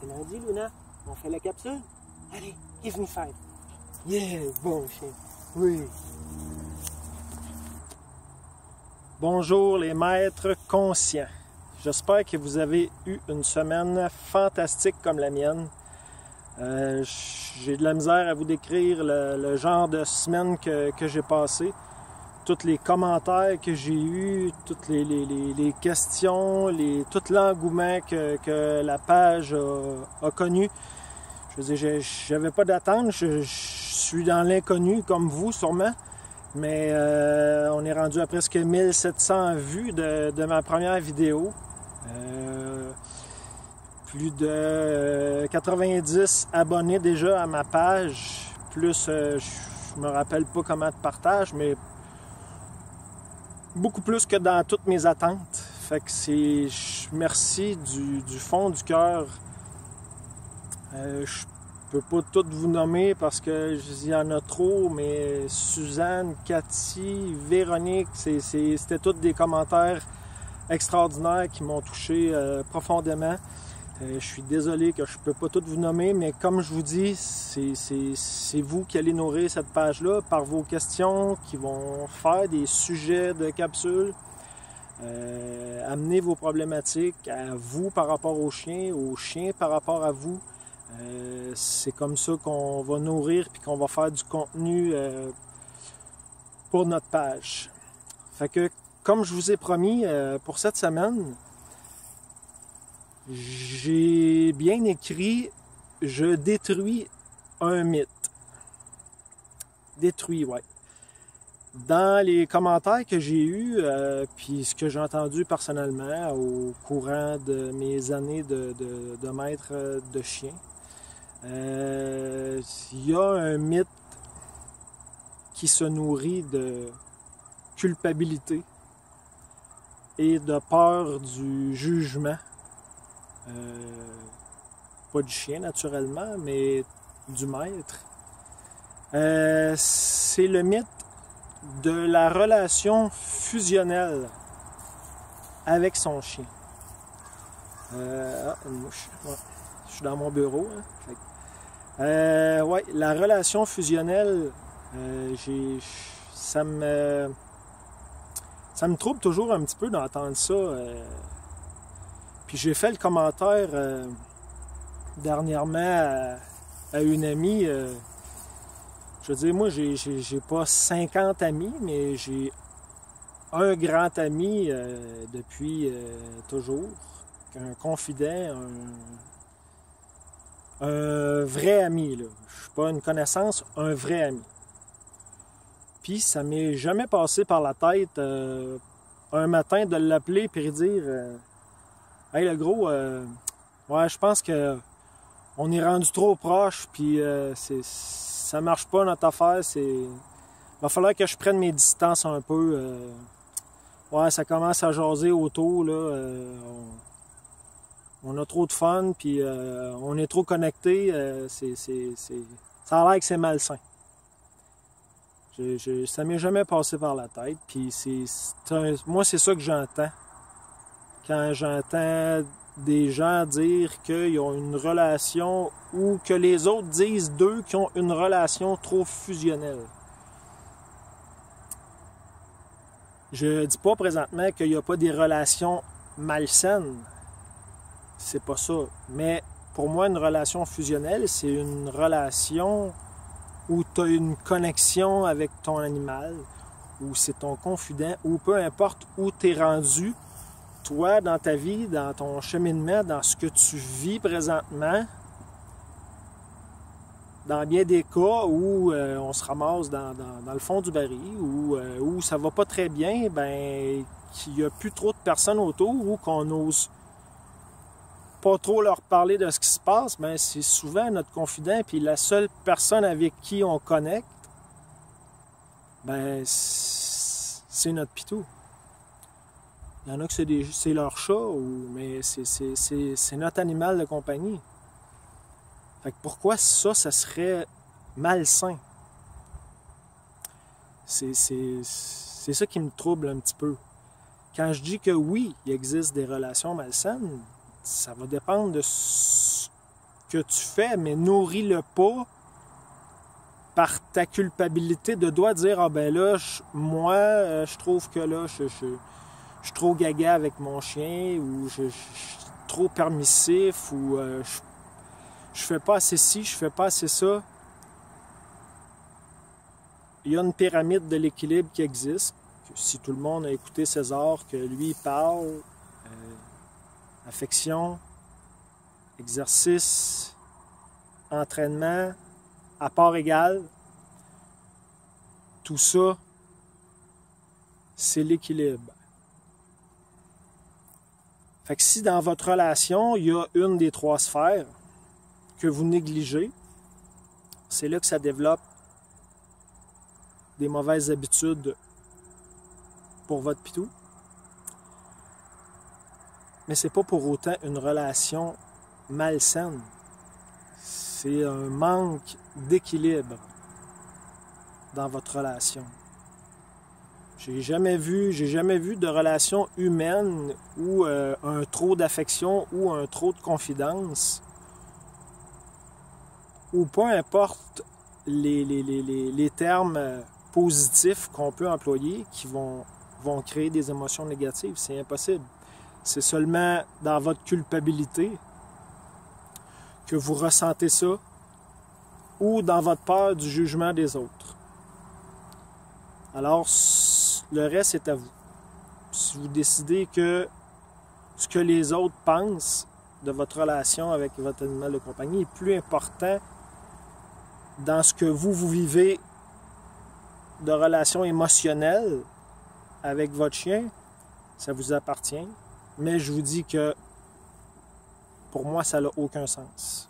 C'est lundi, Luna. On fait la capsule? Allez, give me 5. Yeah, bon chien. Oui. Bonjour les maîtres conscients. J'espère que vous avez eu une semaine fantastique comme la mienne. J'ai de la misère à vous décrire le genre de semaine que j'ai passé. Tous les commentaires que j'ai eus, toutes les questions, tout l'engouement que la page a connu. Je veux dire, j'avais pas d'attente, je suis dans l'inconnu comme vous sûrement, mais on est rendu à presque 1700 vues de ma première vidéo. Plus de 90 abonnés déjà à ma page, plus je me rappelle pas comment de partage, mais beaucoup plus que dans toutes mes attentes. Fait que merci du fond du cœur. Je peux pas toutes vous nommer parce que il y en a trop, mais Suzanne, Cathy, Véronique, c'était tous des commentaires extraordinaires qui m'ont touché profondément. Je suis désolé que je ne peux pas toutes vous nommer, mais comme je vous dis, c'est vous qui allez nourrir cette page-là par vos questions qui vont faire des sujets de capsules. Amener vos problématiques à vous par rapport aux chiens par rapport à vous. C'est comme ça qu'on va nourrir et qu'on va faire du contenu pour notre page. Fait que, comme je vous ai promis pour cette semaine, j'ai bien écrit « Je détruis un mythe ». Détruit, ouais. Dans les commentaires que j'ai eus, puis ce que j'ai entendu personnellement au courant de mes années de maître de chien, il y a un mythe qui se nourrit de culpabilité et de peur du jugement. Pas du chien naturellement, mais du maître. C'est le mythe de la relation fusionnelle avec son chien. Une mouche. Ouais. Je suis dans mon bureau. Hein. Ouais, la relation fusionnelle, ça me trouble toujours un petit peu d'entendre ça. Puis j'ai fait le commentaire dernièrement à une amie. Je veux dire, moi, j'ai pas 50 amis, mais j'ai un grand ami depuis toujours. Un confident, un vrai ami. Là. Je suis pas une connaissance, un vrai ami. Puis ça m'est jamais passé par la tête un matin de l'appeler et de dire hey le gros, ouais, je pense que on est rendu trop proche, puis ça marche pas notre affaire. Il va falloir que je prenne mes distances un peu. Ouais, ça commence à jaser autour, là. On a trop de fun, puis on est trop connectés. Ça a l'air que c'est malsain. Ça m'est jamais passé par la tête, puis moi, c'est ça que j'entends. Quand j'entends des gens dire qu'ils ont une relation ou que les autres disent d'eux qu'ils ont une relation trop fusionnelle. Je dis pas présentement qu'il n'y a pas des relations malsaines. C'est pas ça. Mais pour moi, une relation fusionnelle, c'est une relation où tu as une connexion avec ton animal, où c'est ton confident, ou peu importe où tu es rendu, toi, dans ta vie, dans ton cheminement, dans ce que tu vis présentement, dans bien des cas où on se ramasse dans le fond du baril, où ça va pas très bien, ben qu'il n'y a plus trop de personnes autour, ou qu'on n'ose pas trop leur parler de ce qui se passe, ben c'est souvent notre confident, puis la seule personne avec qui on connecte, ben c'est notre pitou. Il y en a que c'est leur chat, mais c'est notre animal de compagnie. Fait que pourquoi ça serait malsain? C'est ça qui me trouble un petit peu. Quand je dis que oui, il existe des relations malsaines, ça va dépendre de que tu fais, mais nourris-le pas par ta culpabilité de doigt dire « Ah ben là, je trouve que là, je suis trop gaga avec mon chien, ou je suis trop permissif, ou je fais pas assez ci, je fais pas assez ça. » Il y a une pyramide de l'équilibre qui existe. Si tout le monde a écouté César, que lui parle, affection, exercice, entraînement, à part égale, tout ça, c'est l'équilibre. Fait que si dans votre relation, il y a une des 3 sphères que vous négligez, c'est là que ça développe des mauvaises habitudes pour votre pitou. Mais c'est pas pour autant une relation malsaine. C'est un manque d'équilibre dans votre relation. J'ai jamais vu de relation humaine où un trop d'affection ou un trop de confidence, ou peu importe les termes positifs qu'on peut employer qui vont créer des émotions négatives. C'est impossible. C'est seulement dans votre culpabilité que vous ressentez ça, ou dans votre peur du jugement des autres. Alors, le reste est à vous. Si vous décidez que ce que les autres pensent de votre relation avec votre animal de compagnie est plus important dans ce que vous vivez de relation émotionnelle avec votre chien, ça vous appartient. Mais je vous dis que pour moi, ça n'a aucun sens.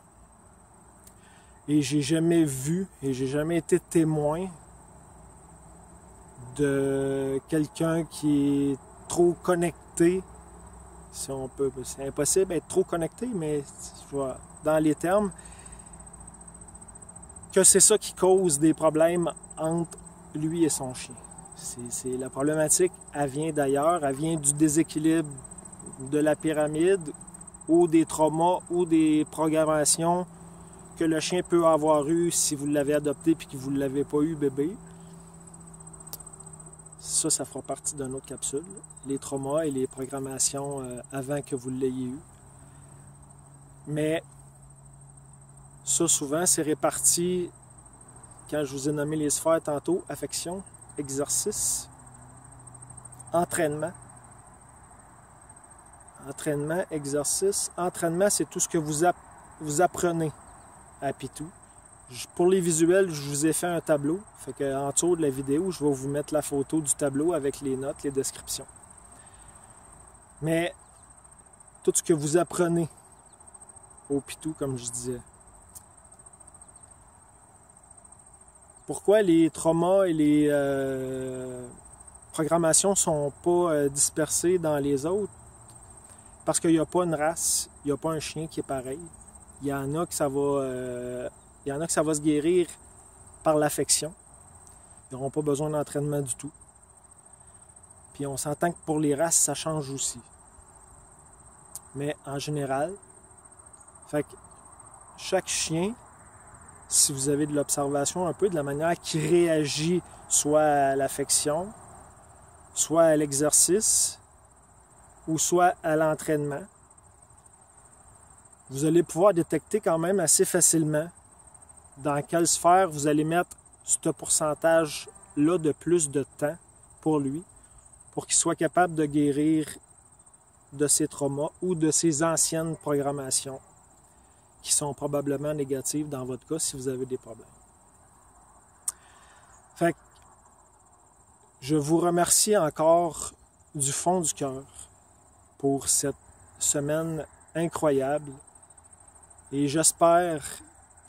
Et j'ai jamais vu et j'ai jamais été témoin de quelqu'un qui est trop connecté, si on peut, c'est impossible d'être trop connecté, mais dans les termes, que c'est ça qui cause des problèmes entre lui et son chien. La problématique, elle vient d'ailleurs, elle vient du déséquilibre de la pyramide, ou des traumas, ou des programmations que le chien peut avoir eu si vous l'avez adopté et que vous ne l'avez pas eu bébé. Ça fera partie d'une autre capsule. Les traumas et les programmations avant que vous l'ayez eu. Mais ça, souvent, c'est réparti, quand je vous ai nommé les sphères tantôt, affection, exercice, entraînement. Entraînement, exercice. Entraînement, c'est tout ce que vous apprenez à Pitou. Pour les visuels, je vous ai fait un tableau. Fait qu'en dessous de la vidéo, je vais vous mettre la photo du tableau avec les notes, les descriptions. Mais tout ce que vous apprenez au Pitou, comme je disais. Pourquoi les traumas et les programmations ne sont pas dispersées dans les autres? Parce qu'il n'y a pas une race, il n'y a pas un chien qui est pareil. Il y en a que ça va se guérir par l'affection. Ils n'auront pas besoin d'entraînement du tout. Puis on s'entend que pour les races, ça change aussi. Mais en général, fait que chaque chien, si vous avez de l'observation un peu de la manière qu'il réagit soit à l'affection, soit à l'exercice, ou soit à l'entraînement, vous allez pouvoir détecter quand même assez facilement dans quelle sphère vous allez mettre ce pourcentage-là de plus de temps pour lui, pour qu'il soit capable de guérir de ses traumas ou de ses anciennes programmations qui sont probablement négatives dans votre cas si vous avez des problèmes. Fait que je vous remercie encore du fond du cœur pour cette semaine incroyable et j'espère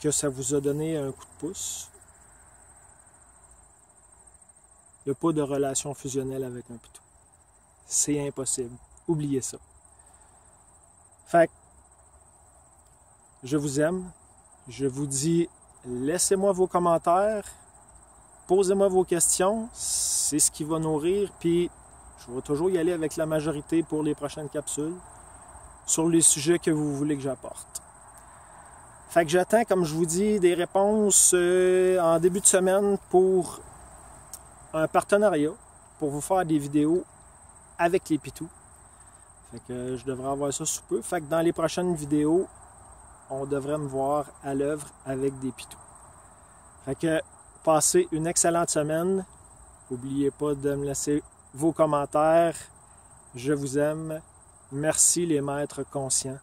que ça vous a donné un coup de pouce. Il n'y a pas de relation fusionnelle avec un pitou. C'est impossible. Oubliez ça. Fait que je vous aime. Je vous dis, laissez-moi vos commentaires. Posez-moi vos questions. C'est ce qui va nourrir. Puis, je vais toujours y aller avec la majorité pour les prochaines capsules sur les sujets que vous voulez que j'apporte. Fait que j'attends, comme je vous dis, des réponses en début de semaine pour un partenariat, pour vous faire des vidéos avec les pitous. Fait que je devrais avoir ça sous peu. Fait que dans les prochaines vidéos, on devrait me voir à l'œuvre avec des pitous. Fait que passez une excellente semaine. N'oubliez pas de me laisser vos commentaires. Je vous aime. Merci les maîtres conscients.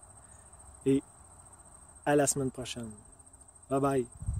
Et à la semaine prochaine. Bye bye.